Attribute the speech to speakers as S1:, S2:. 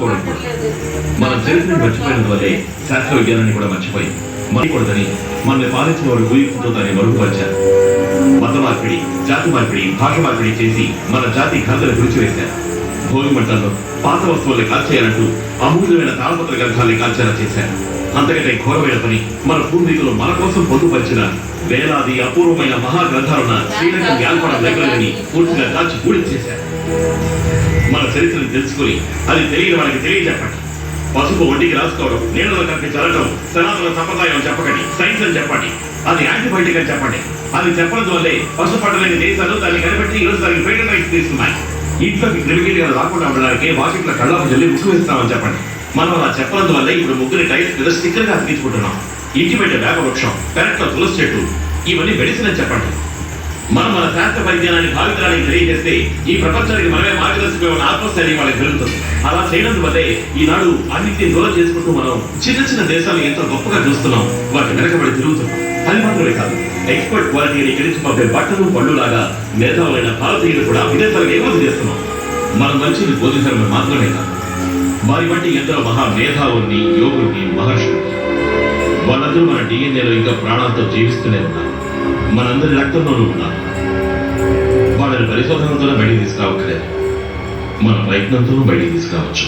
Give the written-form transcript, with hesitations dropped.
S1: మన చరిత్రను మర్చిపోయినందువల్లే శాస్త్ర విజ్ఞానాన్ని కూడా మర్చిపోయి మరకూడదని మనల్ని పాలించిన వారు ఊహించుకుంటూ దాన్ని మరుగుపరిచారు. మత మార్పిడి, జాతి మార్పిడి, భాష మార్పిడి చేసి మన జాతి ఘనతను విడిచివేశారు. భోగి మంటల్లో పాత వస్తువుల్ని కాల్చేయాలంటూ అమూల్యమైన తాళపత్ర గ్రంథాన్ని కాల్చేలా చేశారు. అంతకంటే ఘోరమైన పని మన పూర్వీకులు మన కోసం పొందుపరిచిన వేలాది అపూర్వమైన మహాగ్రంథాలున్న శ్రీలంక వ్యాల్పడ లైబ్రరీని పూర్తిగా కాల్చి పూడించేశారు. మన చరిత్రను తెలుసుకుని అది తెలియని వాళ్ళకి తెలియజెప్పండి. పసుపు ఒంటికి రాసుకోవడం, నీళ్ళలో కలిపి చల్లడం సనాతన సంప్రదాయం చెప్పకండి, సైన్స్ అని చెప్పండి, అది యాంటీబయాటిక్ అని చెప్పండి. అది చెప్పడం వల్లే పసుపు పట్టలేని దేశాలు దాన్ని కనిపెట్టి ఈరోజు దానికి పేటెంట్ రైట్స్ తీసుకున్నాయి. ఇంట్లోకి క్రిమికీలుగా రాకుండా ఉండడానికి వాకిట్లో కళ్ళకు జల్లి ముక్కు వేస్తామని చెప్పండి. మనం అలా చెప్పడం వల్లే ఇప్పుడు ముగ్గురి టైల్స్ మీద స్టిక్కర్ గా అతికించుకుంటున్నాం. ఇంటి బయట వేప వృక్షం, పెరట్లో తులసి చెట్టు, ఇవన్నీ మెడిసిన్ అని చెప్పండి. మనం మన శాస్త్ర పరిజ్ఞానాన్ని భావితరానికి తెలియజేస్తే ఈ ప్రపంచానికి మనమే మార్గదర్శకమైన ఆత్మస్థైర్యం వాళ్ళకి పెరుగుతుంది. అలా చేయడం వల్లే ఈనాడు అన్నింటినీ దూరం చేసుకుంటూ మనం చిన్న చిన్న దేశాలు ఎంతో గొప్పగా చూస్తున్నాం, వాటి వెనకబడి తిరుగుతున్నాం. అది మాత్రమే కాదు, ఎక్స్పర్ట్ క్వాలిటీని ఇక్కడి నుంచి పంపే బట్టలు పళ్ళు లాగా మేధావులైన భారతీయులు కూడా విదేశాలకు ఎగుమతి చేస్తున్నాం. మన మంచిని బోధించడం మాత్రమే కాదు, వారి బట్టి ఎందరో మహా మేధావుల్ని, యోగుల్ని, మహర్షుల్ని వాళ్ళందరూ మన డిఎన్ఏలో ఇంకా ప్రాణాలతో జీవిస్తూనే ఉన్నారు. మనందరి రక్తంలోనూ ఉన్నారు. వాళ్ళని పరిశోధనలతోనే బయటికి తీసుకురావక్కర్లేదు, మన ప్రయత్నంతోనూ బయటికి తీసుకురావచ్చు.